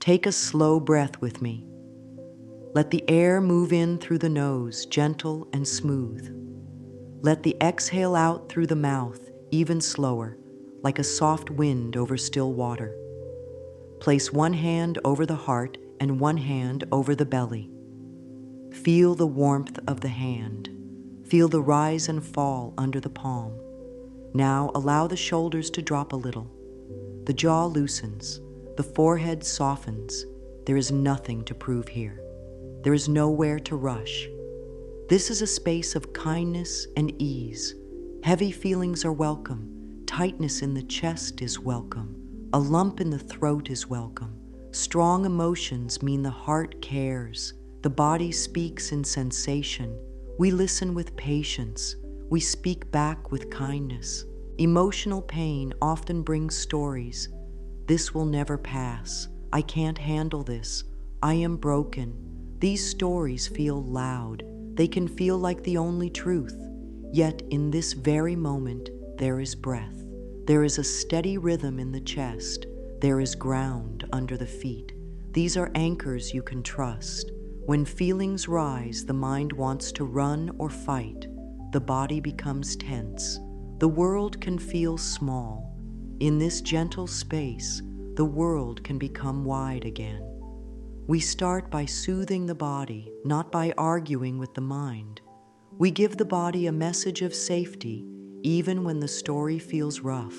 Take a slow breath with me. Let the air move in through the nose, gentle and smooth. Let the exhale out through the mouth, even slower, like a soft wind over still water. Place one hand over the heart and one hand over the belly. Feel the warmth of the hand. Feel the rise and fall under the palm. Now allow the shoulders to drop a little. The jaw loosens. The forehead softens. There is nothing to prove here. There is nowhere to rush. This is a space of kindness and ease. Heavy feelings are welcome. Tightness in the chest is welcome. A lump in the throat is welcome. Strong emotions mean the heart cares. The body speaks in sensation. We listen with patience. We speak back with kindness. Emotional pain often brings stories. This will never pass. I can't handle this. I am broken. These stories feel loud. They can feel like the only truth. Yet in this very moment, there is breath. There is a steady rhythm in the chest. There is ground under the feet. These are anchors you can trust. When feelings rise, the mind wants to run or fight. The body becomes tense. The world can feel small. In this gentle space, the world can become wide again. We start by soothing the body, not by arguing with the mind. We give the body a message of safety, even when the story feels rough.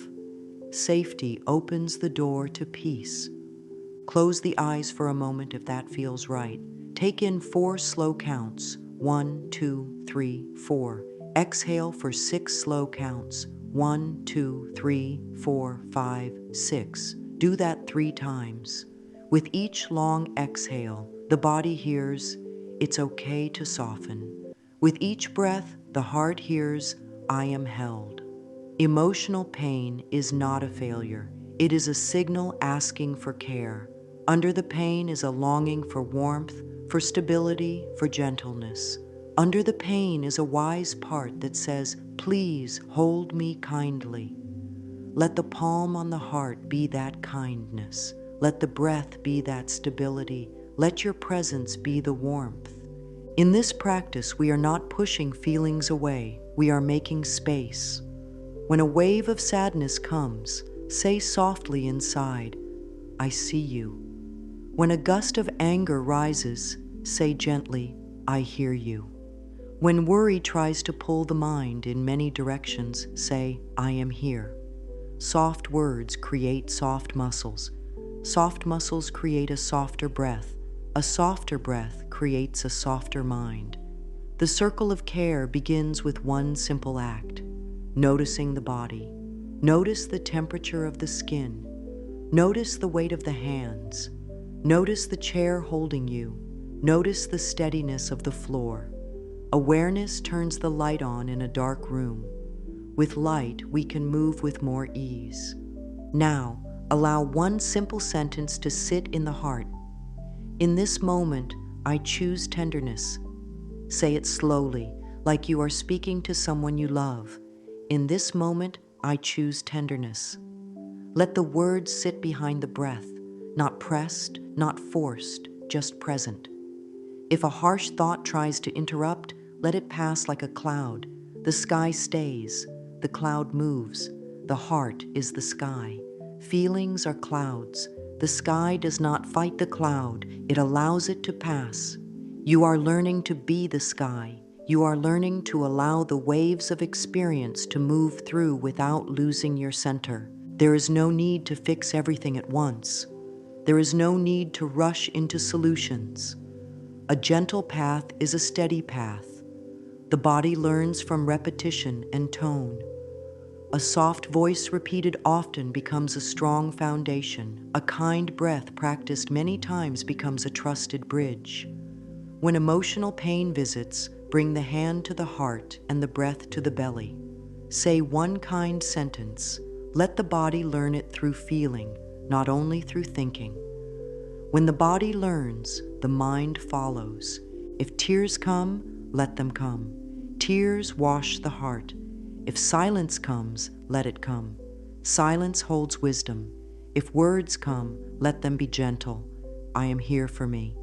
Safety opens the door to peace. Close the eyes for a moment if that feels right. Take in 4 slow counts. 1, 2, 3, 4. Exhale for 6 slow counts. 1, 2, 3, 4, 5, 6. Do that 3 times. With each long exhale, the body hears, it's okay to soften. With each breath, the heart hears, I am held. Emotional pain is not a failure. It is a signal asking for care. Under the pain is a longing for warmth, for stability, for gentleness. Under the pain is a wise part that says, please hold me kindly. Let the palm on the heart be that kindness. Let the breath be that stability. Let your presence be the warmth. In this practice, we are not pushing feelings away. We are making space. When a wave of sadness comes, say softly inside, I see you. When a gust of anger rises, say gently, I hear you. When worry tries to pull the mind in many directions, say, I am here. Soft words create soft muscles. Soft muscles create a softer breath. A softer breath creates a softer mind. The circle of care begins with one simple act, noticing the body. Notice the temperature of the skin. Notice the weight of the hands. Notice the chair holding you. Notice the steadiness of the floor. Awareness turns the light on in a dark room. With light, we can move with more ease. Now, allow one simple sentence to sit in the heart. In this moment, I choose tenderness. Say it slowly, like you are speaking to someone you love. In this moment, I choose tenderness. Let the words sit behind the breath, not pressed, not forced, just present. If a harsh thought tries to interrupt, let it pass like a cloud. The sky stays, the cloud moves. The heart is the sky. Feelings are clouds. The sky does not fight the cloud, it allows it to pass. You are learning to be the sky. You are learning to allow the waves of experience to move through without losing your center. There is no need to fix everything at once. There is no need to rush into solutions. A gentle path is a steady path. The body learns from repetition and tone. A soft voice repeated often becomes a strong foundation. A kind breath practiced many times becomes a trusted bridge. When emotional pain visits, bring the hand to the heart and the breath to the belly. Say one kind sentence. Let the body learn it through feeling, not only through thinking. When the body learns, the mind follows. If tears come, let them come. Tears wash the heart. If silence comes, let it come. Silence holds wisdom. If words come, let them be gentle. I am here for me.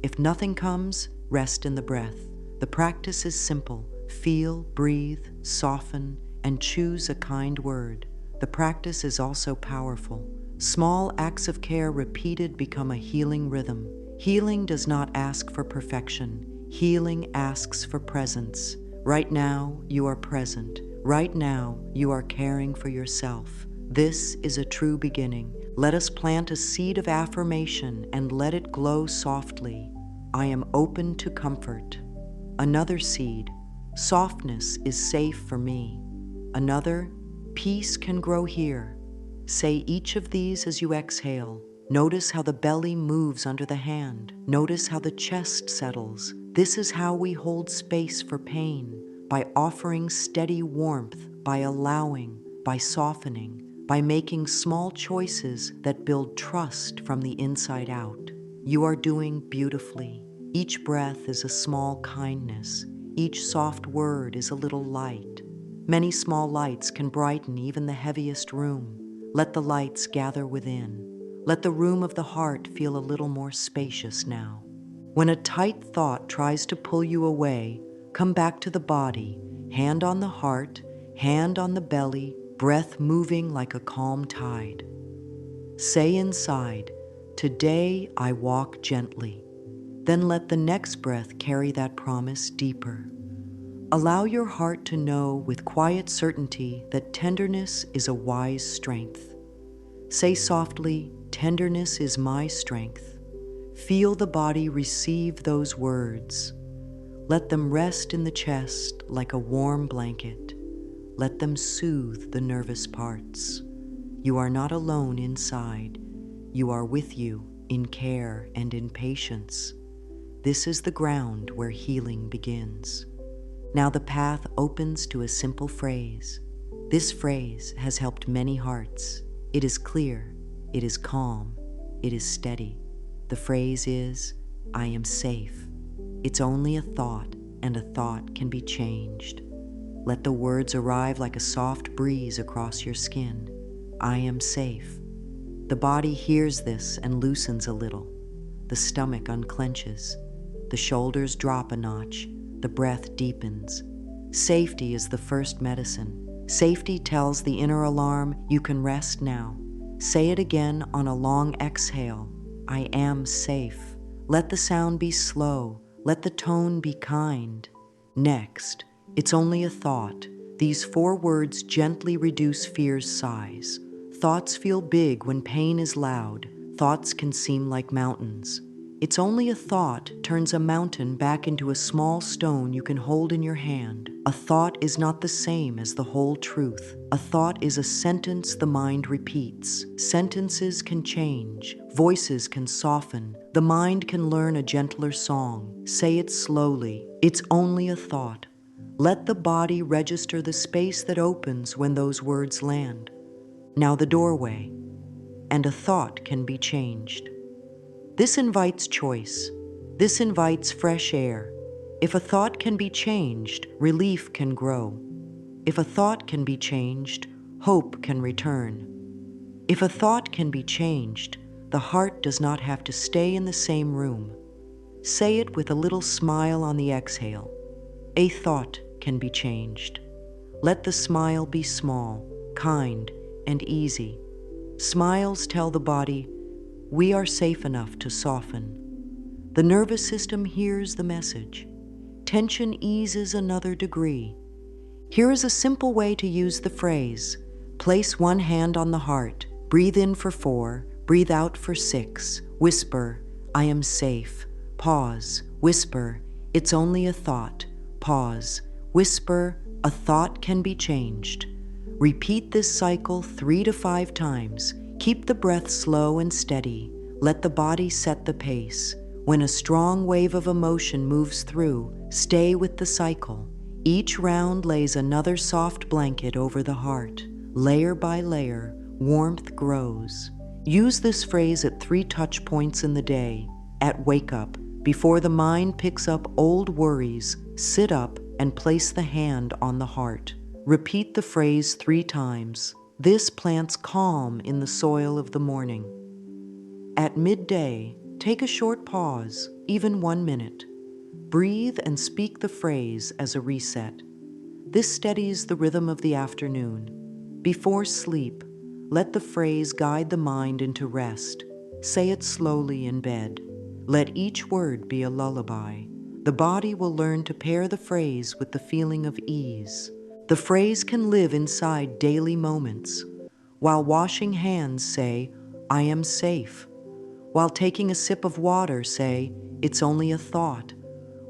If nothing comes, rest in the breath. The practice is simple. Feel, breathe, soften, and choose a kind word. The practice is also powerful. Small acts of care repeated become a healing rhythm. Healing does not ask for perfection. Healing asks for presence. Right now, you are present. Right now, you are caring for yourself. This is a true beginning. Let us plant a seed of affirmation and let it glow softly. I am open to comfort. Another seed. Softness is safe for me. Another. Peace can grow here. Say each of these as you exhale. Notice how the belly moves under the hand. Notice how the chest settles. This is how we hold space for pain, by offering steady warmth, by allowing, by softening, by making small choices that build trust from the inside out. You are doing beautifully. Each breath is a small kindness. Each soft word is a little light. Many small lights can brighten even the heaviest room. Let the lights gather within. Let the room of the heart feel a little more spacious now. When a tight thought tries to pull you away, come back to the body, hand on the heart, hand on the belly, breath moving like a calm tide. Say inside, "Today I walk gently." Then let the next breath carry that promise deeper. Allow your heart to know with quiet certainty that tenderness is a wise strength. Say softly, "Tenderness is my strength." Feel the body receive those words. Let them rest in the chest like a warm blanket. Let them soothe the nervous parts. You are not alone inside. You are with you in care and in patience. This is the ground where healing begins. Now the path opens to a simple phrase. This phrase has helped many hearts. It is clear, it is calm, it is steady. The phrase is, "I am safe." It's only a thought, and a thought can be changed. Let the words arrive like a soft breeze across your skin. I am safe. The body hears this and loosens a little. The stomach unclenches. The shoulders drop a notch. The breath deepens. Safety is the first medicine. Safety tells the inner alarm, you can rest now. Say it again on a long exhale. I am safe. Let the sound be slow. Let the tone be kind. Next, it's only a thought. These 4 words gently reduce fear's size. Thoughts feel big when pain is loud. Thoughts can seem like mountains. It's only a thought turns a mountain back into a small stone you can hold in your hand. A thought is not the same as the whole truth. A thought is a sentence the mind repeats. Sentences can change. Voices can soften. The mind can learn a gentler song. Say it slowly. It's only a thought. Let the body register the space that opens when those words land. Now the doorway. And a thought can be changed. This invites choice. This invites fresh air. If a thought can be changed, relief can grow. If a thought can be changed, hope can return. If a thought can be changed, the heart does not have to stay in the same room. Say it with a little smile on the exhale. A thought can be changed. Let the smile be small, kind, and easy. Smiles tell the body, we are safe enough to soften. The nervous system hears the message. Tension eases another degree. Here is a simple way to use the phrase. Place one hand on the heart. Breathe in for 4. Breathe out for 6. Whisper, I am safe. Pause. Whisper, it's only a thought. Pause. Whisper, a thought can be changed. Repeat this cycle 3 to 5 times. Keep the breath slow and steady. Let the body set the pace. When a strong wave of emotion moves through, stay with the cycle. Each round lays another soft blanket over the heart. Layer by layer, warmth grows. Use this phrase at 3 touch points in the day. At wake up, before the mind picks up old worries, sit up and place the hand on the heart. Repeat the phrase 3 times. This plants calm in the soil of the morning. At midday, Take a short pause, even 1 minute. Breathe and speak the phrase as a reset. This steadies the rhythm of the afternoon. Before sleep, let the phrase guide the mind into rest. Say it slowly in bed. Let each word be a lullaby. The body will learn to pair the phrase with the feeling of ease. The phrase can live inside daily moments. While washing hands, say, I am safe. While taking a sip of water, say, it's only a thought.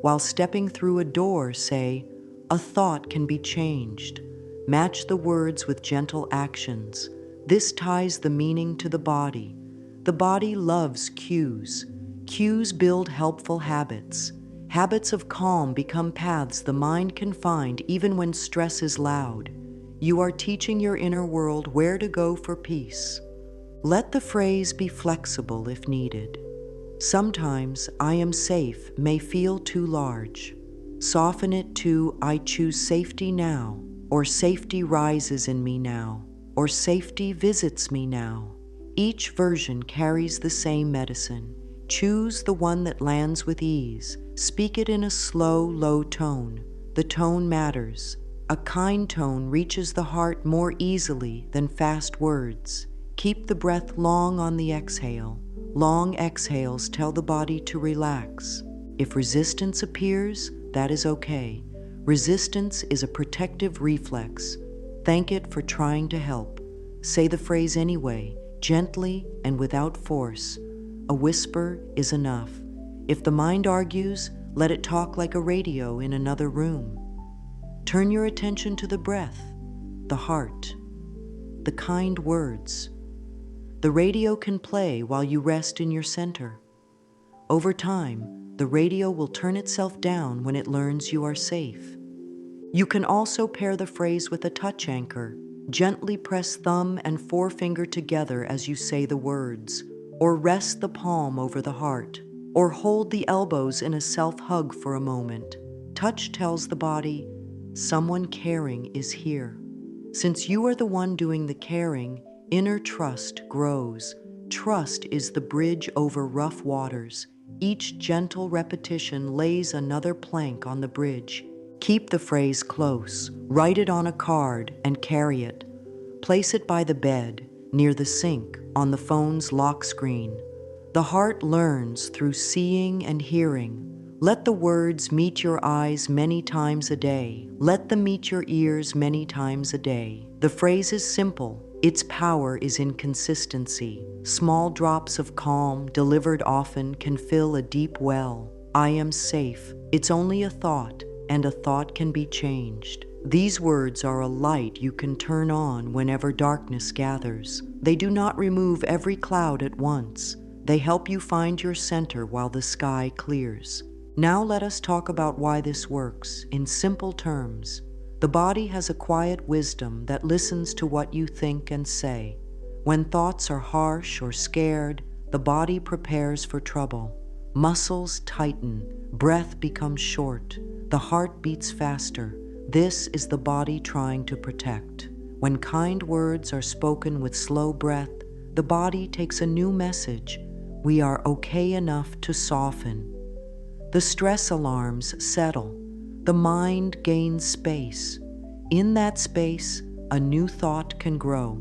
While stepping through a door, say, a thought can be changed. Match the words with gentle actions. This ties the meaning to the body. The body loves cues. Cues build helpful habits. Habits of calm become paths the mind can find even when stress is loud. You are teaching your inner world where to go for peace. Let the phrase be flexible if needed. Sometimes I am safe may feel too large. Soften it to I choose safety now, or safety rises in me now, or safety visits me now. Each version carries the same medicine. Choose the one that lands with ease. Speak it in a slow, low tone. The tone matters. A kind tone reaches the heart more easily than fast words. Keep the breath long on the exhale. Long exhales tell the body to relax. If resistance appears, that is okay. Resistance is a protective reflex. Thank it for trying to help. Say the phrase anyway, gently and without force. A whisper is enough. If the mind argues, let it talk like a radio in another room. Turn your attention to the breath, the heart, the kind words. The radio can play while you rest in your center. Over time, the radio will turn itself down when it learns you are safe. You can also pair the phrase with a touch anchor. Gently press thumb and forefinger together as you say the words, or rest the palm over the heart, or hold the elbows in a self-hug for a moment. Touch tells the body, someone caring is here. Since you are the one doing the caring, inner trust grows. Trust is the bridge over rough waters. Each gentle repetition lays another plank on the bridge. Keep the phrase close. Write it on a card and carry it. Place it by the bed, near the sink, on the phone's lock screen. The heart learns through seeing and hearing. Let the words meet your eyes many times a day. Let them meet your ears many times a day. The phrase is simple. Its power is in consistency. Small drops of calm, delivered often, can fill a deep well. I am safe. It's only a thought, and a thought can be changed. These words are a light you can turn on whenever darkness gathers. They do not remove every cloud at once. They help you find your center while the sky clears. Now let us talk about why this works. In simple terms, the body has a quiet wisdom that listens to what you think and say. When thoughts are harsh or scared, the body prepares for trouble. Muscles tighten, breath becomes short, the heart beats faster. This is the body trying to protect. When kind words are spoken with slow breath, the body takes a new message. We are okay enough to soften. The stress alarms settle. The mind gains space. In that space, a new thought can grow.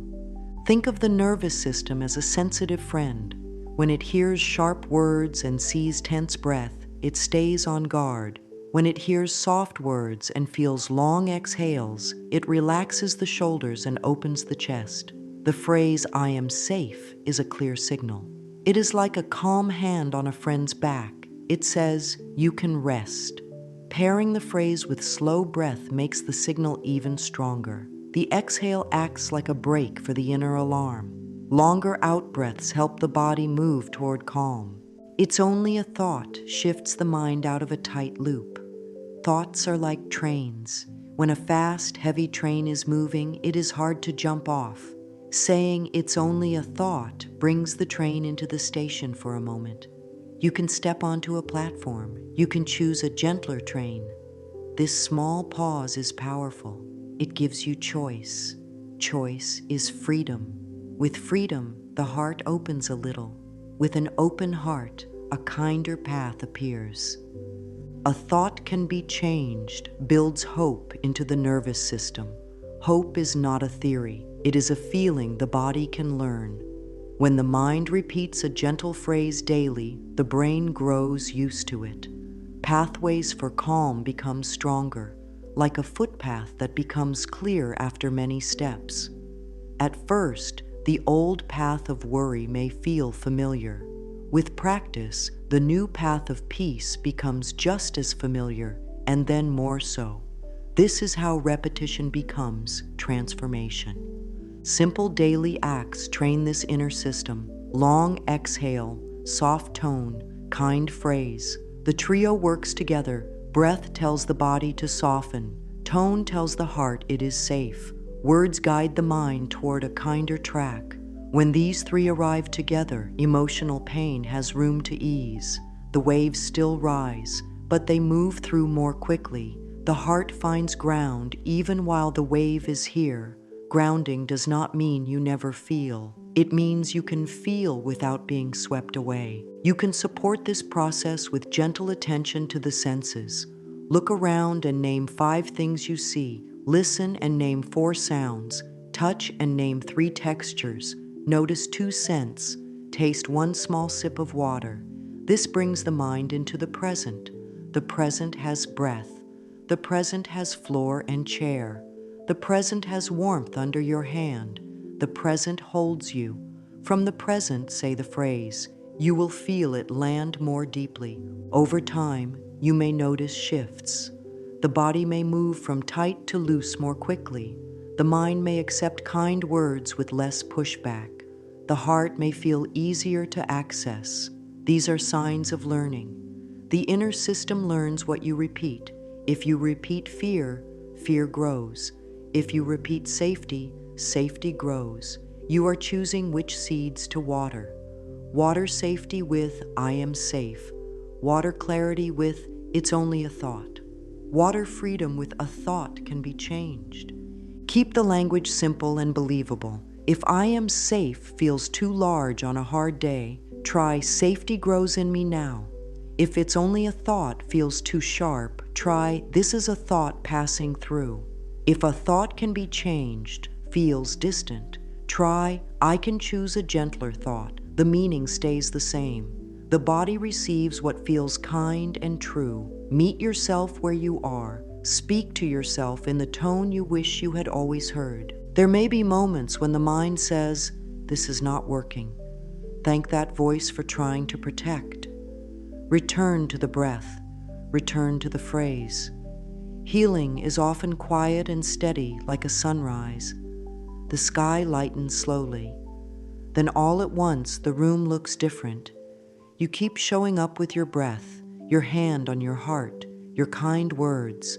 Think of the nervous system as a sensitive friend. When it hears sharp words and sees tense breath, it stays on guard. When it hears soft words and feels long exhales, it relaxes the shoulders and opens the chest. The phrase, I am safe, is a clear signal. It is like a calm hand on a friend's back. It says, you can rest. Pairing the phrase with slow breath makes the signal even stronger. The exhale acts like a brake for the inner alarm. Longer out-breaths help the body move toward calm. It's only a thought shifts the mind out of a tight loop. Thoughts are like trains. When a fast, heavy train is moving, it is hard to jump off. Saying it's only a thought brings the train into the station for a moment. You can step onto a platform. You can choose a gentler train. This small pause is powerful. It gives you choice. Choice is freedom. With freedom, the heart opens a little. With an open heart, a kinder path appears. A thought can be changed, builds hope into the nervous system. Hope is not a theory, it is a feeling the body can learn. When the mind repeats a gentle phrase daily, the brain grows used to it. Pathways for calm become stronger, like a footpath that becomes clear after many steps. At first, the old path of worry may feel familiar. With practice, the new path of peace becomes just as familiar, and then more so. This is how repetition becomes transformation. Simple daily acts train this inner system. Long exhale, soft tone, kind phrase. The trio works together. Breath tells the body to soften. Tone tells the heart it is safe. Words guide the mind toward a kinder track. When these three arrive together, emotional pain has room to ease. The waves still rise, but they move through more quickly. The heart finds ground even while the wave is here. Grounding does not mean you never feel. It means you can feel without being swept away. You can support this process with gentle attention to the senses. Look around and name 5 things you see. Listen and name 4 sounds. Touch and name 3 textures. Notice 2 scents. Taste 1 small sip of water. This brings the mind into the present. The present has breath. The present has floor and chair. The present has warmth under your hand. The present holds you. From the present, say the phrase. You will feel it land more deeply. Over time, you may notice shifts. The body may move from tight to loose more quickly. The mind may accept kind words with less pushback. The heart may feel easier to access. These are signs of learning. The inner system learns what you repeat. If you repeat fear, fear grows. If you repeat safety, safety grows. You are choosing which seeds to water. Water safety with, I am safe. Water clarity with, it's only a thought. Water freedom with, a thought can be changed. Keep the language simple and believable. If I am safe feels too large on a hard day, try safety grows in me now. If it's only a thought feels too sharp, try this is a thought passing through. If a thought can be changed, feels distant, try I can choose a gentler thought. The meaning stays the same. The body receives what feels kind and true. Meet yourself where you are. Speak to yourself in the tone you wish you had always heard. There may be moments when the mind says, this is not working. Thank that voice for trying to protect. Return to the breath. Return to the phrase. Healing is often quiet and steady like a sunrise. The sky lightens slowly. Then all at once the room looks different. You keep showing up with your breath, your hand on your heart, your kind words.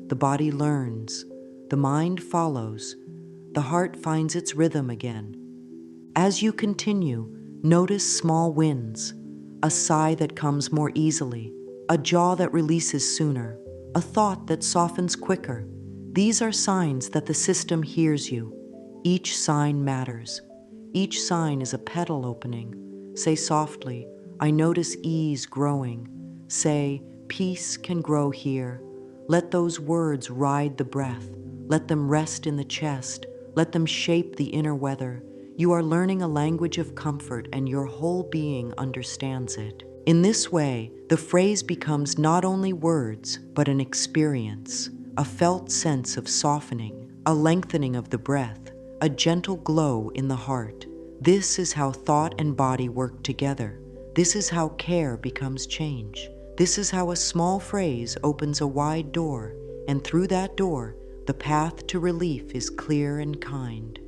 The body learns. The mind follows. The heart finds its rhythm again. As you continue, notice small wins, a sigh that comes more easily, a jaw that releases sooner, a thought that softens quicker. These are signs that the system hears you. Each sign matters. Each sign is a petal opening. Say softly, I notice ease growing. Say, peace can grow here. Let those words ride the breath. Let them rest in the chest. Let them shape the inner weather. You are learning a language of comfort and your whole being understands it. In this way, the phrase becomes not only words, but an experience, a felt sense of softening, a lengthening of the breath, a gentle glow in the heart. This is how thought and body work together. This is how care becomes change. This is how a small phrase opens a wide door, and through that door, the path to relief is clear and kind.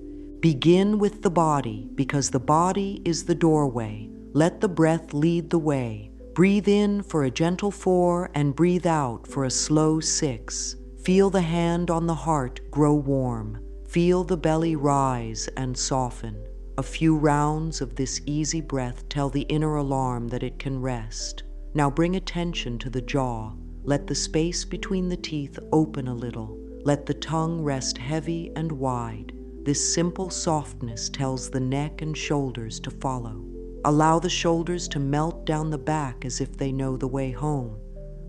Begin with the body, because the body is the doorway. Let the breath lead the way. Breathe in for a gentle 4 and breathe out for a slow 6. Feel the hand on the heart grow warm. Feel the belly rise and soften. A few rounds of this easy breath tell the inner alarm that it can rest. Now bring attention to the jaw. Let the space between the teeth open a little. Let the tongue rest heavy and wide. This simple softness tells the neck and shoulders to follow. Allow the shoulders to melt tilt down the back as if they know the way home.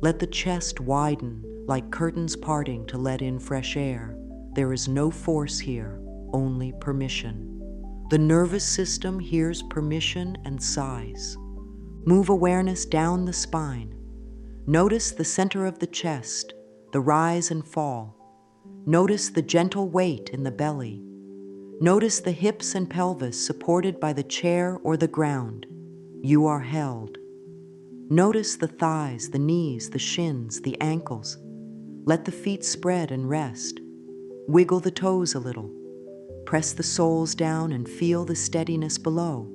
Let the chest widen, like curtains parting to let in fresh air. There is no force here, only permission. The nervous system hears permission and sighs. Move awareness down the spine. Notice the center of the chest, the rise and fall. Notice the gentle weight in the belly. Notice the hips and pelvis supported by the chair or the ground. You are held. Notice the thighs, the knees, the shins, the ankles. Let the feet spread and rest. Wiggle the toes a little. Press the soles down and feel the steadiness below.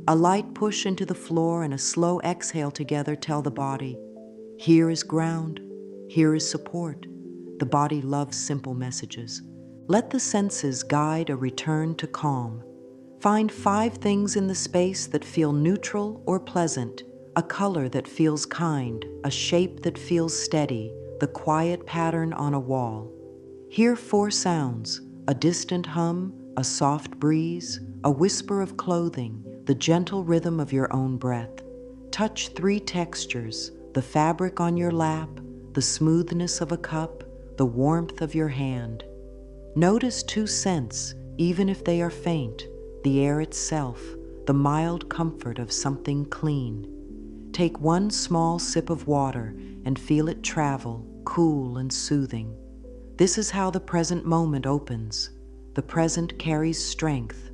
A light push into the floor and a slow exhale together tell the body, here is ground, here is support. The body loves simple messages. Let the senses guide a return to calm. Find 5 things in the space that feel neutral or pleasant, a color that feels kind, a shape that feels steady, the quiet pattern on a wall. Hear 4 sounds, a distant hum, a soft breeze, a whisper of clothing, the gentle rhythm of your own breath. Touch 3 textures, the fabric on your lap, the smoothness of a cup, the warmth of your hand. Notice 2 scents, even if they are faint, the air itself, the mild comfort of something clean. Take 1 small sip of water and feel it travel, cool and soothing. This is how the present moment opens. The present carries strength.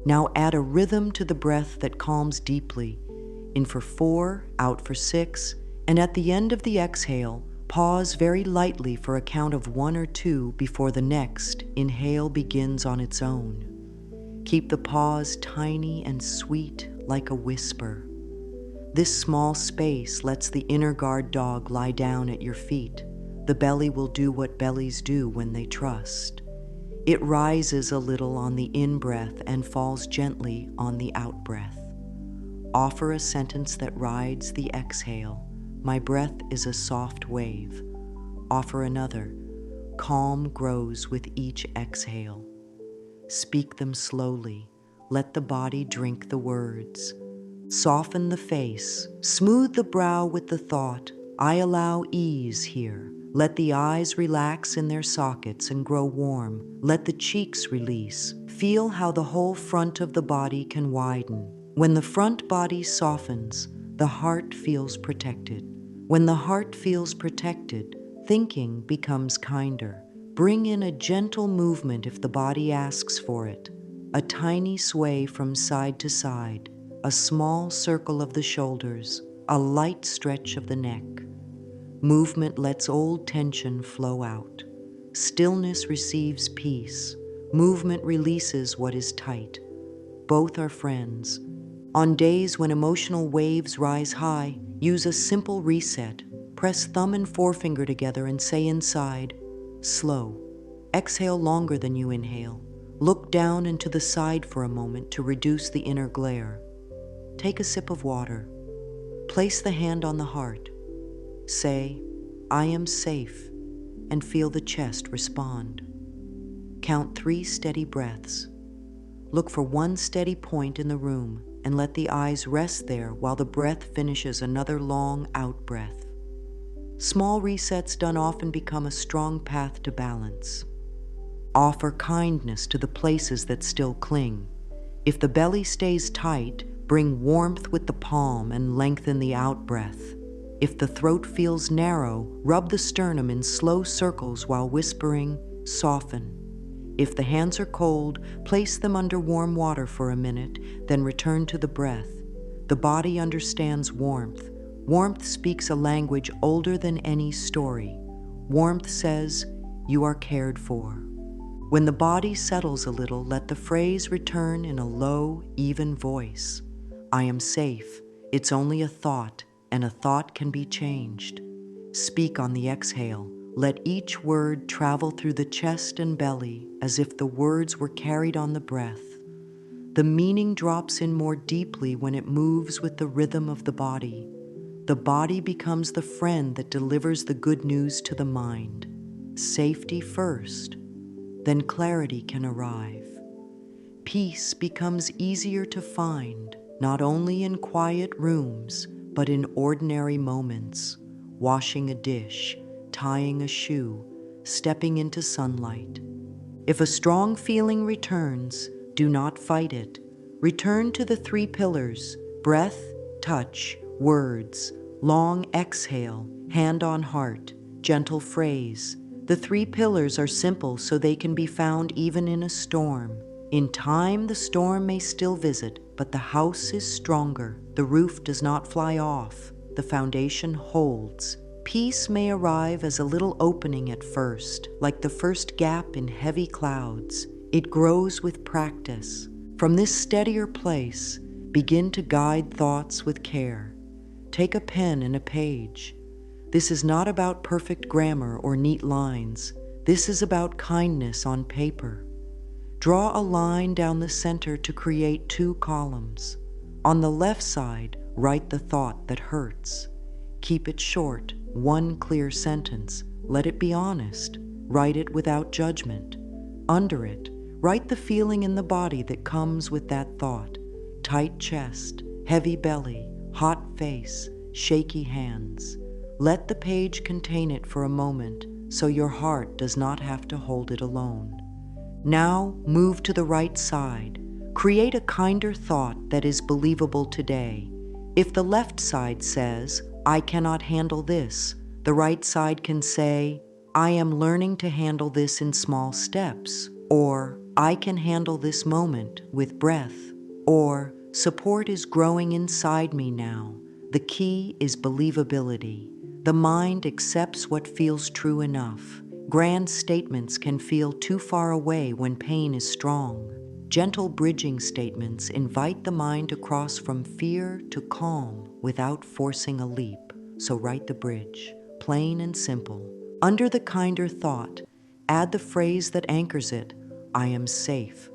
Now add a rhythm to the breath that calms deeply. In for 4, out for 6, and at the end of the exhale, pause very lightly for a count of 1 or 2 before the next inhale begins on its own. Keep the pause tiny and sweet like a whisper. This small space lets the inner guard dog lie down at your feet. The belly will do what bellies do when they trust. It rises a little on the in-breath and falls gently on the out-breath. Offer a sentence that rides the exhale. My breath is a soft wave. Offer another. Calm grows with each exhale. Speak them slowly. Let the body drink the words. Soften the face. Smooth the brow with the thought, I allow ease here. Let the eyes relax in their sockets and grow warm. Let the cheeks release. Feel how the whole front of the body can widen. When the front body softens, the heart feels protected. When the heart feels protected, thinking becomes kinder. Bring in a gentle movement if the body asks for it. A tiny sway from side to side, a small circle of the shoulders, a light stretch of the neck. Movement lets old tension flow out. Stillness receives peace. Movement releases what is tight. Both are friends. On days when emotional waves rise high, use a simple reset. Press thumb and forefinger together and say inside, slow. Exhale longer than you inhale. Look down and to the side for a moment to reduce the inner glare. Take a sip of water. Place the hand on the heart. Say, I am safe, and feel the chest respond. Count 3 steady breaths. Look for 1 steady point in the room and let the eyes rest there while the breath finishes another long out breath. Small resets done often become a strong path to balance. Offer kindness to the places that still cling. If the belly stays tight, bring warmth with the palm and lengthen the out breath. If the throat feels narrow, rub the sternum in slow circles while whispering, soften. If the hands are cold, place them under warm water for a minute, then return to the breath. The body understands warmth. Warmth speaks a language older than any story. Warmth says, you are cared for. When the body settles a little, let the phrase return in a low, even voice. I am safe. It's only a thought, and a thought can be changed. Speak on the exhale. Let each word travel through the chest and belly as if the words were carried on the breath. The meaning drops in more deeply when it moves with the rhythm of the body. The body becomes the friend that delivers the good news to the mind. Safety first, then clarity can arrive. Peace becomes easier to find. not only in quiet rooms, but in ordinary moments, washing a dish, tying a shoe, stepping into sunlight. If a strong feeling returns, do not fight it. Return to the 3 pillars: breath, touch, words, long exhale, hand on heart, gentle phrase. The 3 pillars are simple so they can be found even in a storm. In time, the storm may still visit, but the house is stronger. The roof does not fly off. The foundation holds. Peace may arrive as a little opening at first, like the first gap in heavy clouds. It grows with practice. From this steadier place, begin to guide thoughts with care. Take a pen and a page. This is not about perfect grammar or neat lines. This is about kindness on paper. Draw a line down the center to create 2 columns. On the left side, write the thought that hurts. Keep it short, 1 clear sentence. Let it be honest. Write it without judgment. Under it, write the feeling in the body that comes with that thought. Tight chest, heavy belly, hot face, shaky hands. Let the page contain it for a moment so your heart does not have to hold it alone. Now move to the right side. Create a kinder thought that is believable today. If the left side says, "I cannot handle this," the right side can say, "I am learning to handle this in small steps," or "I can handle this moment with breath," or "Support is growing inside me now." The key is believability. The mind accepts what feels true enough. Grand statements can feel too far away when pain is strong. Gentle bridging statements invite the mind to cross from fear to calm without forcing a leap. So write the bridge, plain and simple. Under the kinder thought, add the phrase that anchors it: "I am safe."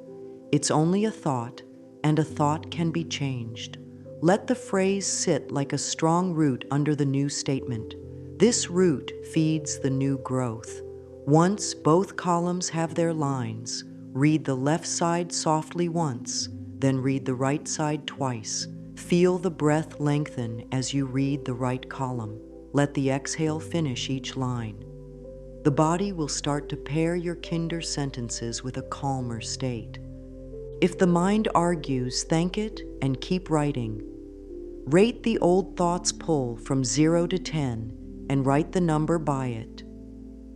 It's only a thought, and a thought can be changed. Let the phrase sit like a strong root under the new statement. This root feeds the new growth. Once both columns have their lines, read the left side softly once, then read the right side twice. Feel the breath lengthen as you read the right column. Let the exhale finish each line. The body will start to pair your kinder sentences with a calmer state. If the mind argues, thank it and keep writing. Rate the old thought's pull from 0 to 10 and write the number by it.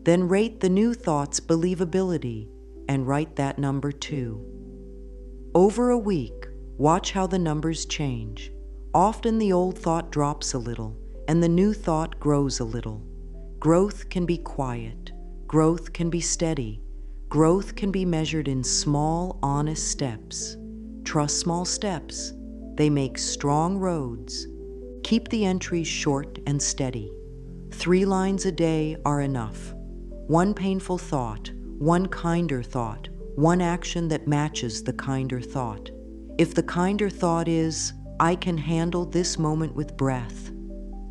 Then rate the new thought's believability and write that number too. Over a week, watch how the numbers change. Often the old thought drops a little and the new thought grows a little. Growth can be quiet. Growth can be steady. Growth can be measured in small, honest steps. Trust small steps. They make strong roads. Keep the entries short and steady. 3 lines a day are enough. 1 painful thought, 1 kinder thought, 1 action that matches the kinder thought. If the kinder thought is, "I can handle this moment with breath,"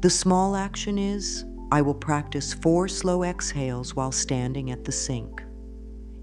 the small action is, "I will practice 4 slow exhales while standing at the sink."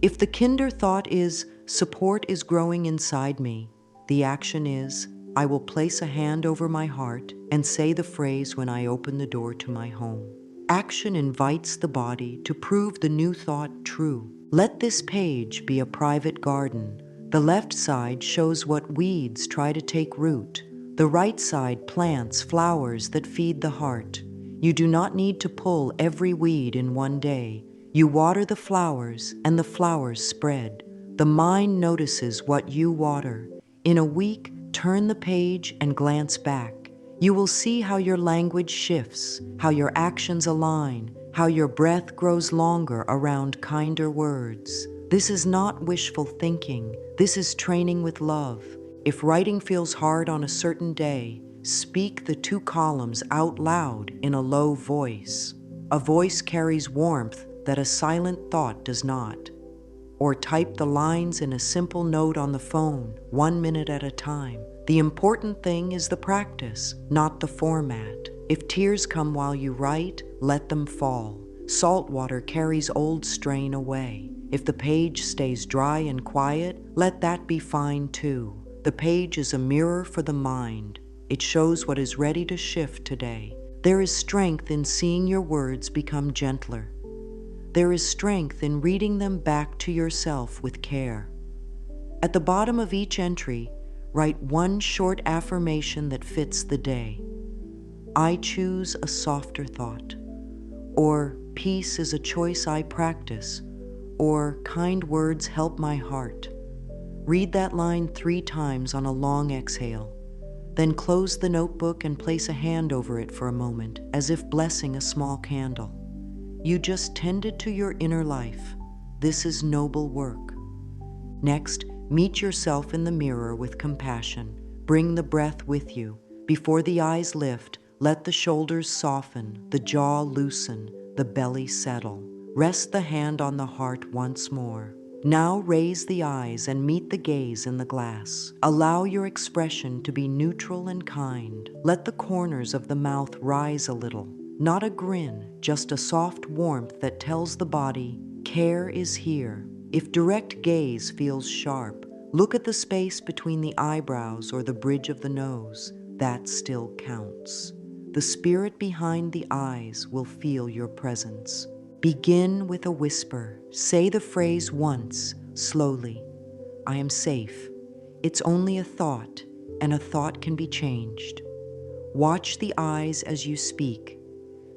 If the kinder thought is, "Support is growing inside me," the action is, "I will place a hand over my heart and say the phrase when I open the door to my home." Action invites the body to prove the new thought true. Let this page be a private garden. The left side shows what weeds try to take root. The right side plants flowers that feed the heart. You do not need to pull every weed in one day. You water the flowers and the flowers spread. The mind notices what you water. In a week, turn the page and glance back. You will see how your language shifts, how your actions align, how your breath grows longer around kinder words. This is not wishful thinking. This is training with love. If writing feels hard on a certain day, speak the 2 columns out loud in a low voice. A voice carries warmth that a silent thought does not. Or type the lines in a simple note on the phone, 1 minute at a time. The important thing is the practice, not the format. If tears come while you write, let them fall. Salt water carries old strain away. If the page stays dry and quiet, let that be fine too. The page is a mirror for the mind. It shows what is ready to shift today. There is strength in seeing your words become gentler. There is strength in reading them back to yourself with care. At the bottom of each entry, write one short affirmation that fits the day. I choose a softer thought. Or peace is a choice I practice. Or kind words help my heart. Read that line 3 times on a long exhale. Then close the notebook and place a hand over it for a moment, as if blessing a small candle. You just tended to your inner life. This is noble work. Next, meet yourself in the mirror with compassion. Bring the breath with you. Before the eyes lift, let the shoulders soften, the jaw loosen, the belly settle. Rest the hand on the heart once more. Now raise the eyes and meet the gaze in the glass. Allow your expression to be neutral and kind. Let the corners of the mouth rise a little. Not a grin, just a soft warmth that tells the body, care is here. If direct gaze feels sharp, look at the space between the eyebrows or the bridge of the nose. That still counts. The spirit behind the eyes will feel your presence. Begin with a whisper. Say the phrase once, slowly. I am safe. It's only a thought, and a thought can be changed. Watch the eyes as you speak.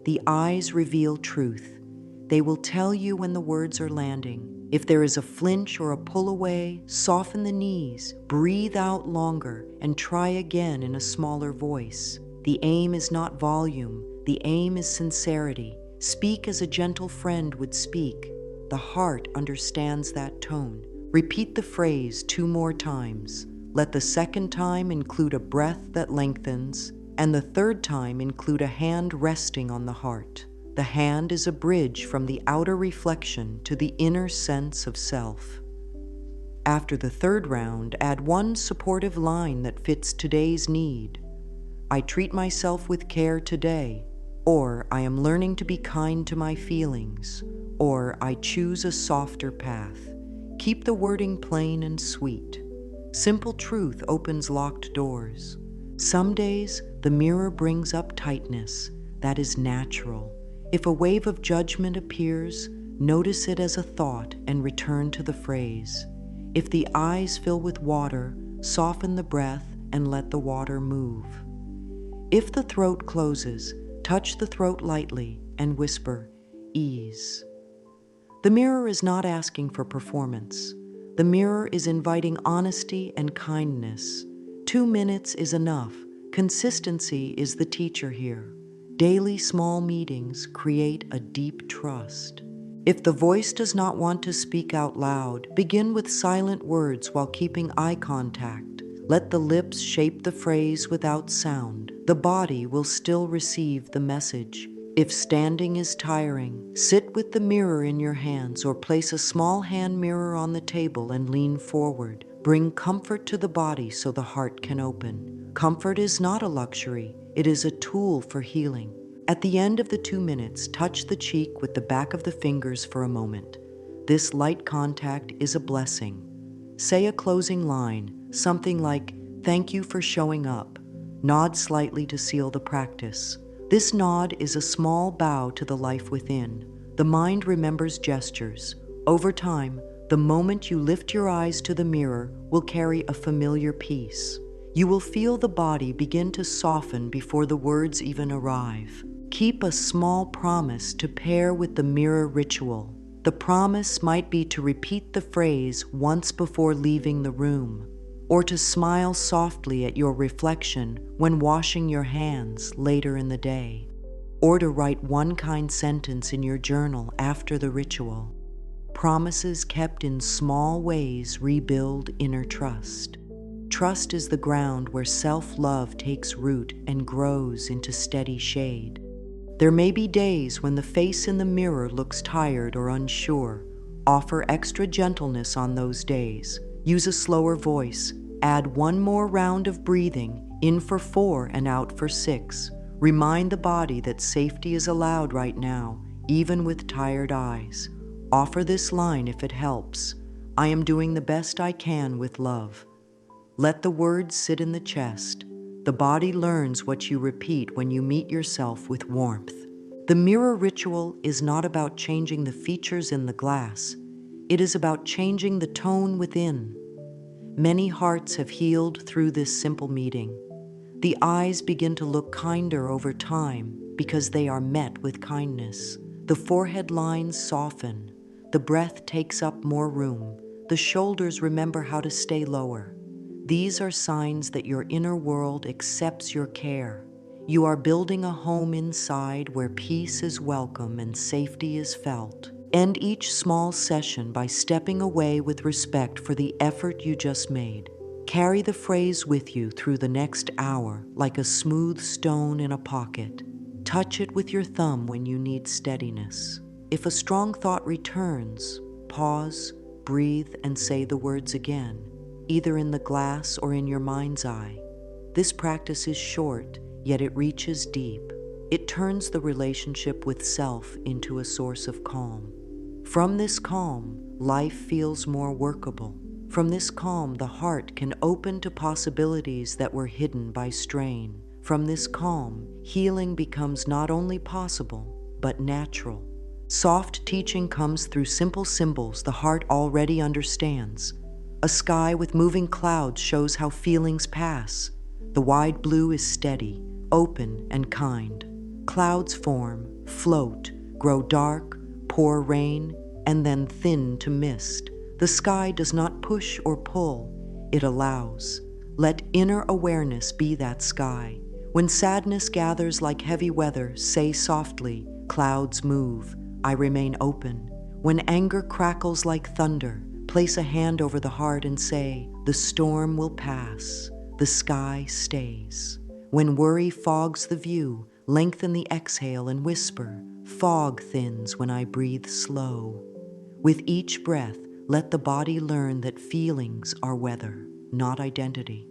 The eyes reveal truth. They will tell you when the words are landing. If there is a flinch or a pull away, soften the knees, breathe out longer, and try again in a smaller voice. The aim is not volume. The aim is sincerity. Speak as a gentle friend would speak. The heart understands that tone. Repeat the phrase 2 more times. Let the second time include a breath that lengthens, and the third time include a hand resting on the heart. The hand is a bridge from the outer reflection to the inner sense of self. After the 3rd round, add one supportive line that fits today's need. I treat myself with care today. Or I am learning to be kind to my feelings, or I choose a softer path. Keep the wording plain and sweet. Simple truth opens locked doors. Some days, the mirror brings up tightness. That is natural. If a wave of judgment appears, notice it as a thought and return to the phrase. If the eyes fill with water, soften the breath and let the water move. If the throat closes, touch the throat lightly and whisper, ease. The mirror is not asking for performance. The mirror is inviting honesty and kindness. 2 minutes is enough. Consistency is the teacher here. Daily small meetings create a deep trust. If the voice does not want to speak out loud, begin with silent words while keeping eye contact. Let the lips shape the phrase without sound. The body will still receive the message. If standing is tiring, sit with the mirror in your hands or place a small hand mirror on the table and lean forward. Bring comfort to the body so the heart can open. Comfort is not a luxury. It is a tool for healing. At the end of the 2 minutes, touch the cheek with the back of the fingers for a moment. This light contact is a blessing. Say a closing line, something like, thank you for showing up. Nod slightly to seal the practice. This nod is a small bow to the life within. The mind remembers gestures. Over time, the moment you lift your eyes to the mirror will carry a familiar peace. You will feel the body begin to soften before the words even arrive. Keep a small promise to pair with the mirror ritual. The promise might be to repeat the phrase once before leaving the room, or to smile softly at your reflection when washing your hands later in the day, or to write one kind sentence in your journal after the ritual. Promises kept in small ways rebuild inner trust. Trust is the ground where self-love takes root and grows into steady shade. There may be days when the face in the mirror looks tired or unsure. Offer extra gentleness on those days. Use a slower voice. Add 1 more round of breathing, in for 4 and out for 6. Remind the body that safety is allowed right now, even with tired eyes. Offer this line if it helps. I am doing the best I can with love. Let the words sit in the chest. The body learns what you repeat when you meet yourself with warmth. The mirror ritual is not about changing the features in the glass. It is about changing the tone within. Many hearts have healed through this simple meeting. The eyes begin to look kinder over time because they are met with kindness. The forehead lines soften. The breath takes up more room. The shoulders remember how to stay lower. These are signs that your inner world accepts your care. You are building a home inside where peace is welcome and safety is felt. End each small session by stepping away with respect for the effort you just made. Carry the phrase with you through the next hour like a smooth stone in a pocket. Touch it with your thumb when you need steadiness. If a strong thought returns, pause, breathe, and say the words again, either in the glass or in your mind's eye. This practice is short, yet it reaches deep. It turns the relationship with self into a source of calm. From this calm, life feels more workable. From this calm, the heart can open to possibilities that were hidden by strain. From this calm, healing becomes not only possible, but natural. Soft teaching comes through simple symbols the heart already understands. A sky with moving clouds shows how feelings pass. The wide blue is steady, open, and kind. Clouds form, float, grow dark, pour rain, and then thin to mist. The sky does not push or pull, it allows. Let inner awareness be that sky. When sadness gathers like heavy weather, say softly, clouds move, I remain open. When anger crackles like thunder, place a hand over the heart and say, the storm will pass, the sky stays. When worry fogs the view, lengthen the exhale and whisper, fog thins when I breathe slow. With each breath, let the body learn that feelings are weather, not identity.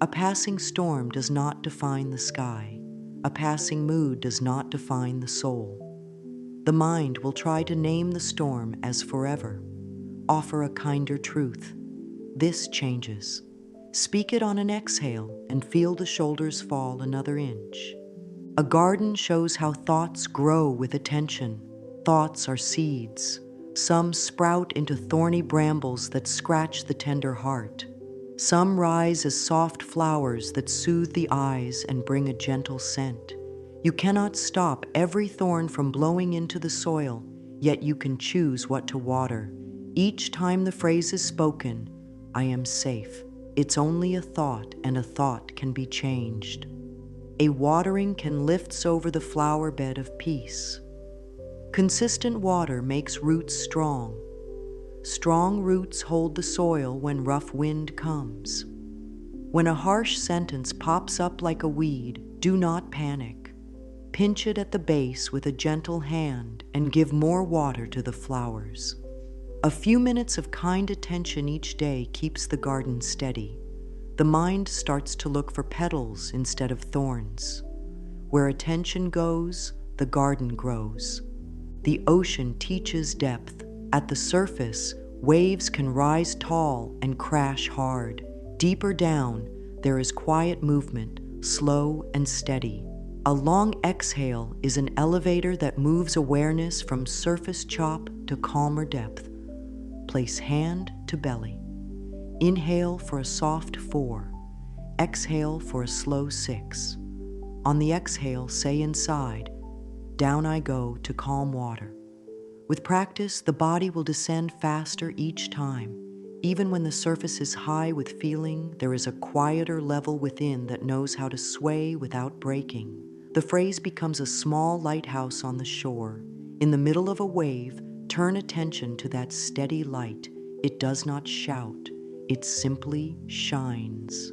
A passing storm does not define the sky. A passing mood does not define the soul. The mind will try to name the storm as forever. Offer a kinder truth. This changes. Speak it on an exhale and feel the shoulders fall another inch. A garden shows how thoughts grow with attention. Thoughts are seeds. Some sprout into thorny brambles that scratch the tender heart. Some rise as soft flowers that soothe the eyes and bring a gentle scent. You cannot stop every thorn from blowing into the soil, yet you can choose what to water. Each time the phrase is spoken, I am safe. It's only a thought, and a thought can be changed. A watering can lift over the flower bed of peace. Consistent water makes roots strong. Strong roots hold the soil when rough wind comes. When a harsh sentence pops up like a weed, do not panic. Pinch it at the base with a gentle hand and give more water to the flowers. A few minutes of kind attention each day keeps the garden steady. The mind starts to look for petals instead of thorns. Where attention goes, the garden grows. The ocean teaches depth. At the surface, waves can rise tall and crash hard. Deeper down, there is quiet movement, slow and steady. A long exhale is an elevator that moves awareness from surface chop to calmer depth. Place hand to belly. Inhale for a soft 4. Exhale for a slow 6. On the exhale, say inside, down I go to calm water. With practice, the body will descend faster each time. Even when the surface is high with feeling, there is a quieter level within that knows how to sway without breaking. The phrase becomes a small lighthouse on the shore. In the middle of a wave, turn attention to that steady light. It does not shout, it simply shines.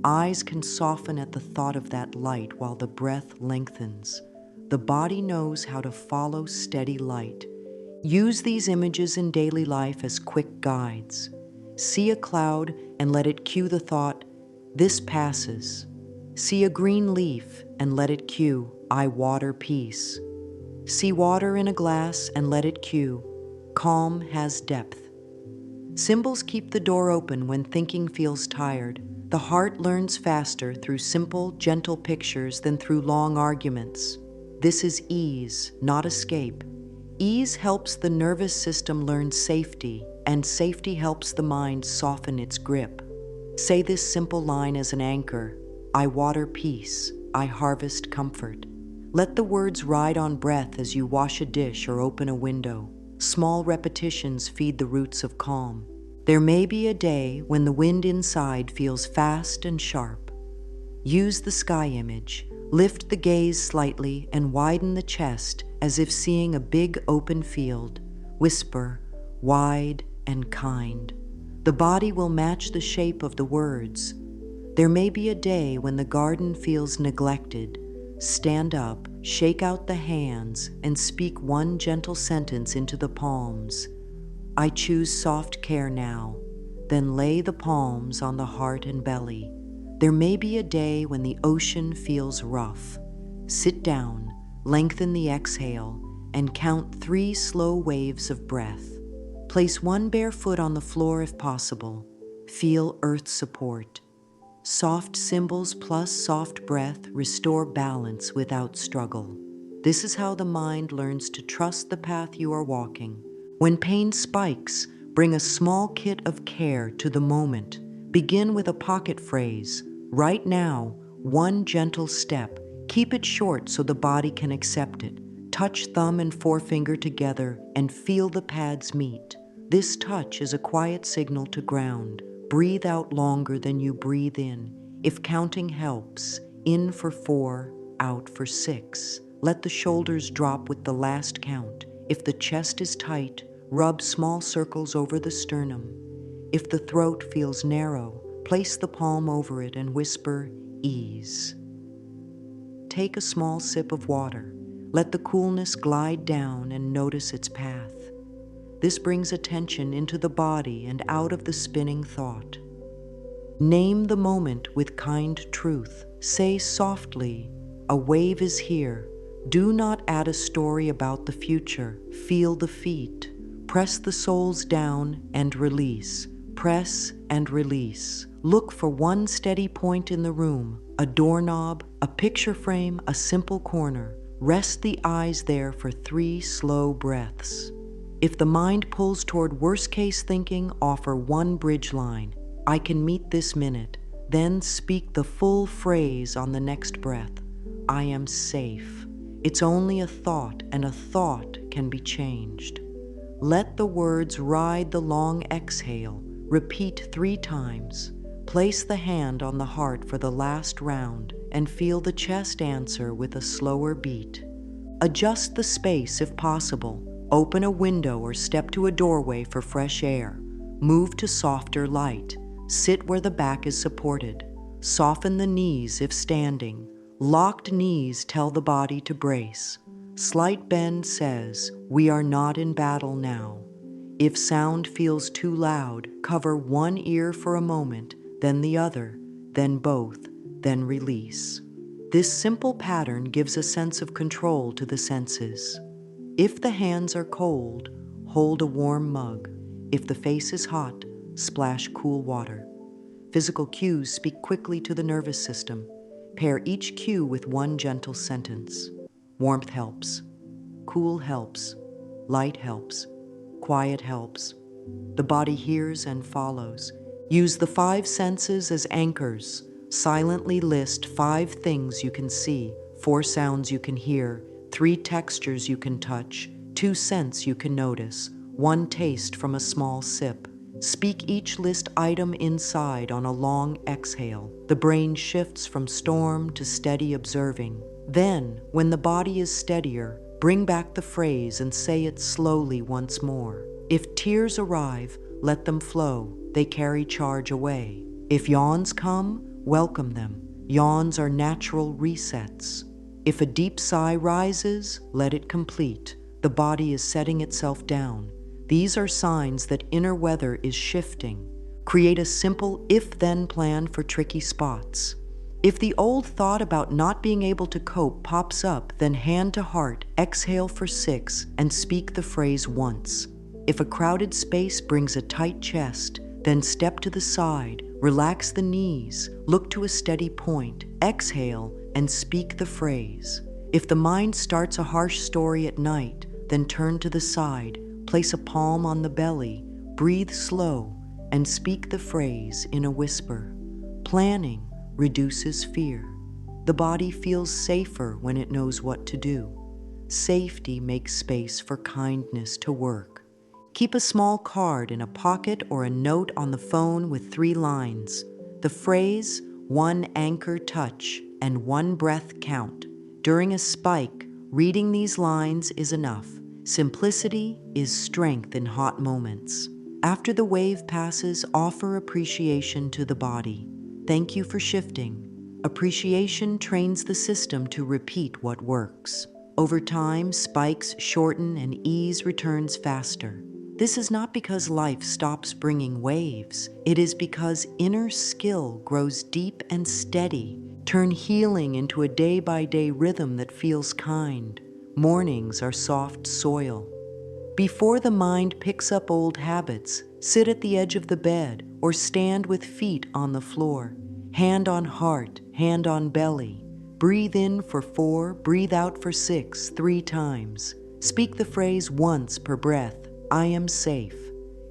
Eyes can soften at the thought of that light while the breath lengthens. The body knows how to follow steady light. Use these images in daily life as quick guides. See a cloud and let it cue the thought, this passes. See a green leaf and let it cue, I water peace. See water in a glass and let it cue, calm has depth. Symbols keep the door open when thinking feels tired. The heart learns faster through simple, gentle pictures than through long arguments. This is ease, not escape. Ease helps the nervous system learn safety, and safety helps the mind soften its grip. Say this simple line as an anchor: I water peace, I harvest comfort. Let the words ride on breath as you wash a dish or open a window. Small repetitions feed the roots of calm. There may be a day when the wind inside feels fast and sharp. Use the sky image. Lift the gaze slightly and widen the chest as if seeing a big open field. Whisper, wide and kind. The body will match the shape of the words. There may be a day when the garden feels neglected. Stand up, shake out the hands, and speak one gentle sentence into the palms. I choose soft care now. Then lay the palms on the heart and belly. There may be a day when the ocean feels rough. Sit down, lengthen the exhale, and count 3 slow waves of breath. Place one bare foot on the floor if possible. Feel earth support. Soft symbols plus soft breath restore balance without struggle. This is how the mind learns to trust the path you are walking. When pain spikes, bring a small kit of care to the moment. Begin with a pocket phrase. Right now, one gentle step. Keep it short so the body can accept it. Touch thumb and forefinger together and feel the pads meet. This touch is a quiet signal to ground. Breathe out longer than you breathe in. If counting helps, in for 4, out for 6. Let the shoulders drop with the last count. If the chest is tight, rub small circles over the sternum. If the throat feels narrow, place the palm over it and whisper, ease. Take a small sip of water. Let the coolness glide down and notice its path. This brings attention into the body and out of the spinning thought. Name the moment with kind truth. Say softly, a wave is here. Do not add a story about the future. Feel the feet. Press the soles down and release. Press and release. Look for one steady point in the room, a doorknob, a picture frame, a simple corner. Rest the eyes there for 3 slow breaths. If the mind pulls toward worst-case thinking, offer one bridge line. I can meet this minute. Then speak the full phrase on the next breath. I am safe. It's only a thought, and a thought can be changed. Let the words ride the long exhale. Repeat 3 times. Place the hand on the heart for the last round and feel the chest answer with a slower beat. Adjust the space if possible. Open a window or step to a doorway for fresh air. Move to softer light. Sit where the back is supported. Soften the knees if standing. Locked knees tell the body to brace. Slight bend says, we are not in battle now. If sound feels too loud, cover one ear for a moment, then the other, then both, then release. This simple pattern gives a sense of control to the senses. If the hands are cold, hold a warm mug. If the face is hot, splash cool water. Physical cues speak quickly to the nervous system. Pair each cue with one gentle sentence. Warmth helps. Cool helps. Light helps. Quiet helps. The body hears and follows. Use the 5 senses as anchors. Silently list 5 things you can see, 4 sounds you can hear, 3 textures you can touch, 2 scents you can notice, 1 taste from a small sip. Speak each list item inside on a long exhale. The brain shifts from storm to steady observing. Then, when the body is steadier, bring back the phrase and say it slowly once more. If tears arrive, let them flow. They carry charge away. If yawns come, welcome them. Yawns are natural resets. If a deep sigh rises, let it complete. The body is setting itself down. These are signs that inner weather is shifting. Create a simple if-then plan for tricky spots. If the old thought about not being able to cope pops up, then hand to heart, exhale for 6, and speak the phrase once. If a crowded space brings a tight chest, then step to the side, relax the knees, look to a steady point, exhale, and speak the phrase. If the mind starts a harsh story at night, then turn to the side, place a palm on the belly, breathe slow, and speak the phrase in a whisper. Planning reduces fear. The body feels safer when it knows what to do. Safety makes space for kindness to work. Keep a small card in a pocket or a note on the phone with 3 lines. The phrase, one anchor touch, and one breath count. During a spike, reading these lines is enough. Simplicity is strength in hot moments. After the wave passes, offer appreciation to the body. Thank you for shifting. Appreciation trains the system to repeat what works. Over time, spikes shorten and ease returns faster. This is not because life stops bringing waves. It is because inner skill grows deep and steady. Turn healing into a day-by-day rhythm that feels kind. Mornings are soft soil. Before the mind picks up old habits, sit at the edge of the bed or stand with feet on the floor. Hand on heart, hand on belly. Breathe in for 4, breathe out for 6, 3 times. Speak the phrase once per breath, I am safe.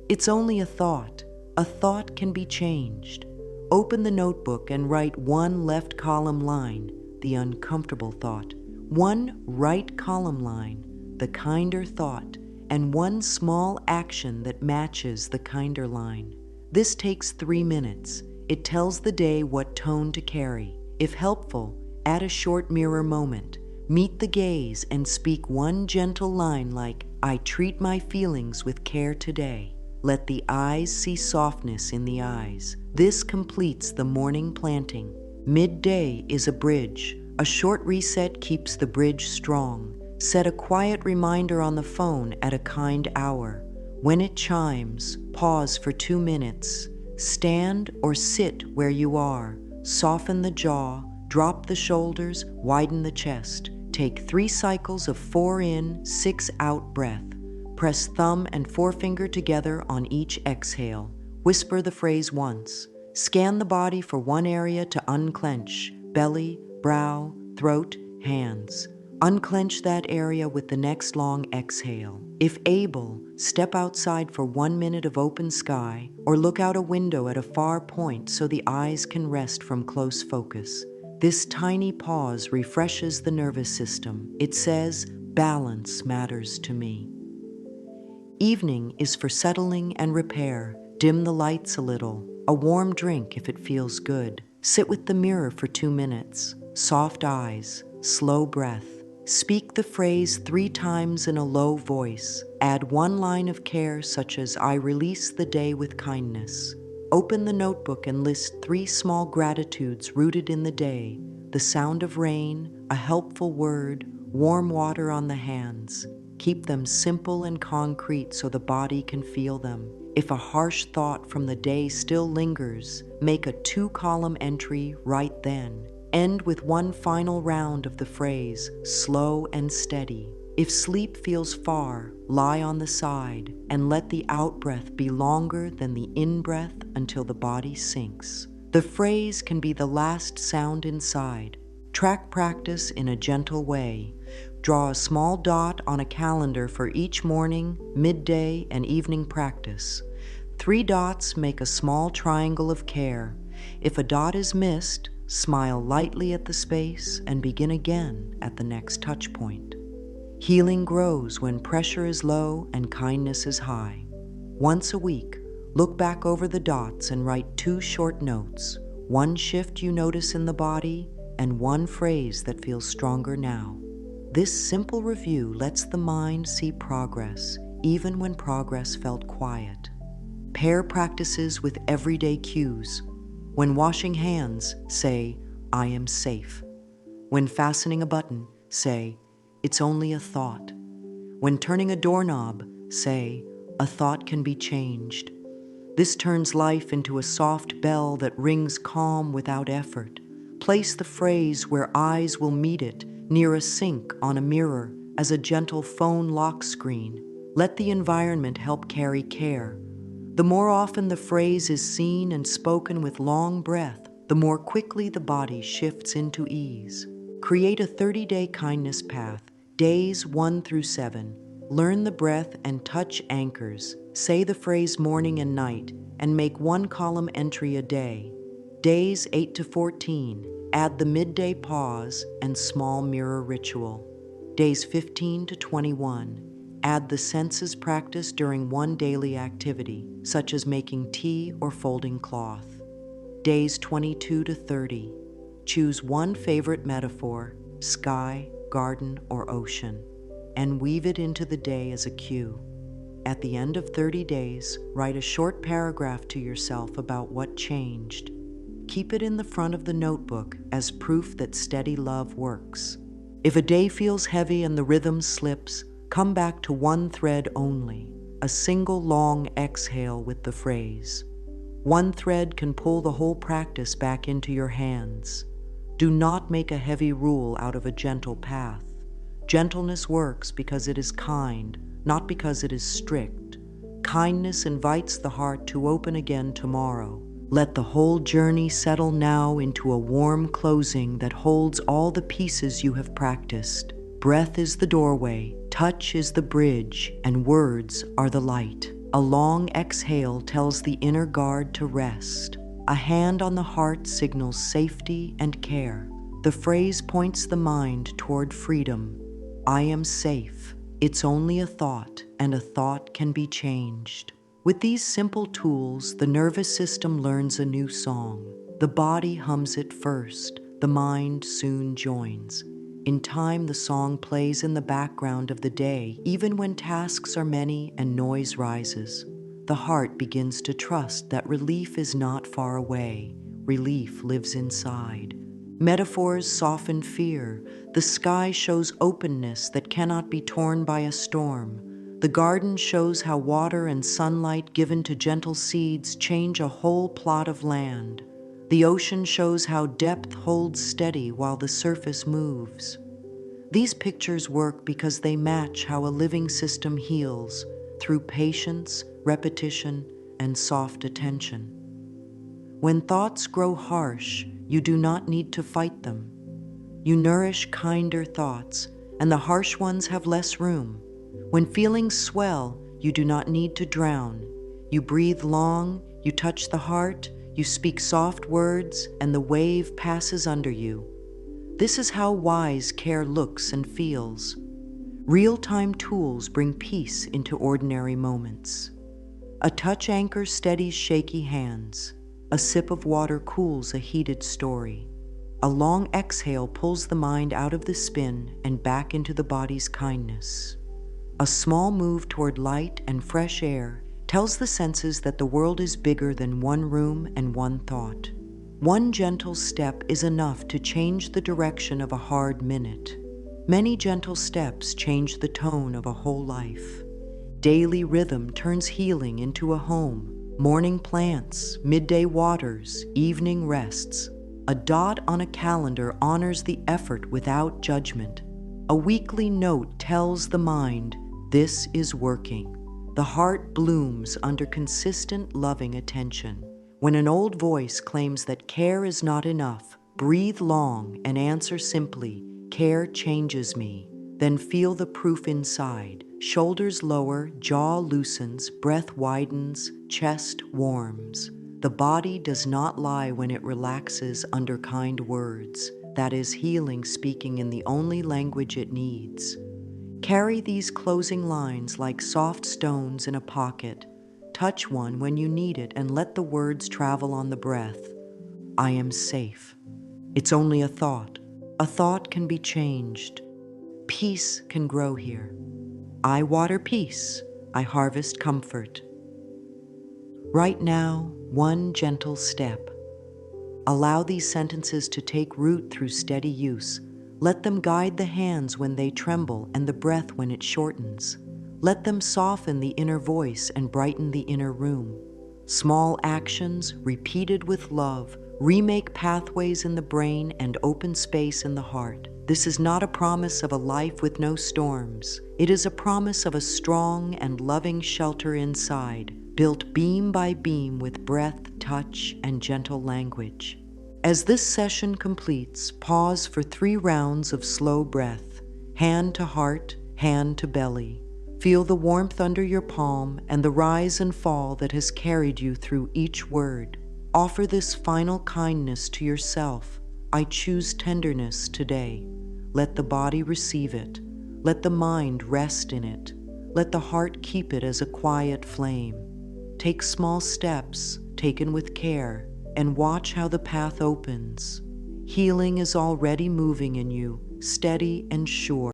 It's only a thought. A thought can be changed. Open the notebook and write 1 left column line, the uncomfortable thought, 1 right column line, the kinder thought, and 1 small action that matches the kinder line. This takes 3 minutes. It tells the day what tone to carry. If helpful, add a short mirror moment. Meet the gaze and speak 1 gentle line like, I treat my feelings with care today. Let the eyes see softness in the eyes. This completes the morning planting. Midday is a bridge. A short reset keeps the bridge strong. Set a quiet reminder on the phone at a kind hour. When it chimes, pause for 2 minutes. Stand or sit where you are. Soften the jaw, drop the shoulders, widen the chest. Take 3 cycles of 4 in, 6 out breath. Press thumb and forefinger together on each exhale. Whisper the phrase once. Scan the body for 1 area to unclench: belly, brow, throat, hands. Unclench that area with the next long exhale. If able, step outside for 1 minute of open sky or look out a window at a far point so the eyes can rest from close focus. This tiny pause refreshes the nervous system. It says, balance matters to me. Evening is for settling and repair. Dim the lights a little. A warm drink if it feels good. Sit with the mirror for 2 minutes. Soft eyes, slow breath. Speak the phrase 3 times in a low voice. Add 1 line of care such as, I release the day with kindness. Open the notebook and list 3 small gratitudes rooted in the day. The sound of rain, a helpful word, warm water on the hands. Keep them simple and concrete so the body can feel them. If a harsh thought from the day still lingers, make a 2-column entry right then. End with 1 final round of the phrase, slow and steady. If sleep feels far, lie on the side and let the out-breath be longer than the in-breath until the body sinks. The phrase can be the last sound inside. Track practice in a gentle way. Draw a small dot on a calendar for each morning, midday, and evening practice. 3 dots make a small triangle of care. If a dot is missed, smile lightly at the space and begin again at the next touch point. Healing grows when pressure is low and kindness is high. Once a week, look back over the dots and write 2 short notes, 1 shift you notice in the body and 1 phrase that feels stronger now. This simple review lets the mind see progress, even when progress felt quiet. Pair practices with everyday cues. When washing hands, say, I am safe. When fastening a button, say, it's only a thought. When turning a doorknob, say, a thought can be changed. This turns life into a soft bell that rings calm without effort. Place the phrase where eyes will meet it, near a sink, on a mirror, as a gentle phone lock screen. Let the environment help carry care. The more often the phrase is seen and spoken with long breath, the more quickly the body shifts into ease. Create a 30-day kindness path, days 1 through 7. Learn the breath and touch anchors. Say the phrase morning and night, and make 1-column entry a day. Days 8 to 14. Add the midday pause and small mirror ritual. Days 15 to 21. Add the senses practice during one daily activity, such as making tea or folding cloth. Days 22 to 30. Choose one favorite metaphor, sky, garden, or ocean, and weave it into the day as a cue. At the end of 30 days, write a short paragraph to yourself about what changed. Keep it in the front of the notebook as proof that steady love works. If a day feels heavy and the rhythm slips, come back to one thread only, a single long exhale with the phrase. One thread can pull the whole practice back into your hands. Do not make a heavy rule out of a gentle path. Gentleness works because it is kind, not because it is strict. Kindness invites the heart to open again tomorrow. Let the whole journey settle now into a warm closing that holds all the pieces you have practiced. Breath is the doorway, touch is the bridge, and words are the light. A long exhale tells the inner guard to rest. A hand on the heart signals safety and care. The phrase points the mind toward freedom. I am safe. It's only a thought, and a thought can be changed. With these simple tools, the nervous system learns a new song. The body hums it first. The mind soon joins. In time, the song plays in the background of the day, even when tasks are many and noise rises. The heart begins to trust that relief is not far away. Relief lives inside. Metaphors soften fear. The sky shows openness that cannot be torn by a storm. The garden shows how water and sunlight given to gentle seeds change a whole plot of land. The ocean shows how depth holds steady while the surface moves. These pictures work because they match how a living system heals, through patience, repetition, and soft attention. When thoughts grow harsh, you do not need to fight them. You nourish kinder thoughts, and the harsh ones have less room. When feelings swell, you do not need to drown. You breathe long, you touch the heart, you speak soft words, and the wave passes under you. This is how wise care looks and feels. Real-time tools bring peace into ordinary moments. A touch anchor steadies shaky hands. A sip of water cools a heated story. A long exhale pulls the mind out of the spin and back into the body's kindness. A small move toward light and fresh air tells the senses that the world is bigger than one room and one thought. One gentle step is enough to change the direction of a hard minute. Many gentle steps change the tone of a whole life. Daily rhythm turns healing into a home. Morning plants, midday waters, evening rests. A dot on a calendar honors the effort without judgment. A weekly note tells the mind, this is working. The heart blooms under consistent, loving attention. When an old voice claims that care is not enough, breathe long and answer simply, care changes me. Then feel the proof inside. Shoulders lower, jaw loosens, breath widens, chest warms. The body does not lie when it relaxes under kind words. That is healing speaking in the only language it needs. Carry these closing lines like soft stones in a pocket. Touch one when you need it and let the words travel on the breath. I am safe. It's only a thought. A thought can be changed. Peace can grow here. I water peace. I harvest comfort. Right now, one gentle step. Allow these sentences to take root through steady use. Let them guide the hands when they tremble and the breath when it shortens. Let them soften the inner voice and brighten the inner room. Small actions, repeated with love, remake pathways in the brain and open space in the heart. This is not a promise of a life with no storms. It is a promise of a strong and loving shelter inside, built beam by beam with breath, touch, and gentle language. As this session completes, pause for 3 rounds of slow breath, hand to heart, hand to belly. Feel the warmth under your palm and the rise and fall that has carried you through each word. Offer this final kindness to yourself. I choose tenderness today. Let the body receive it. Let the mind rest in it. Let the heart keep it as a quiet flame. Take small steps, taken with care, and watch how the path opens. Healing is already moving in you, steady and sure.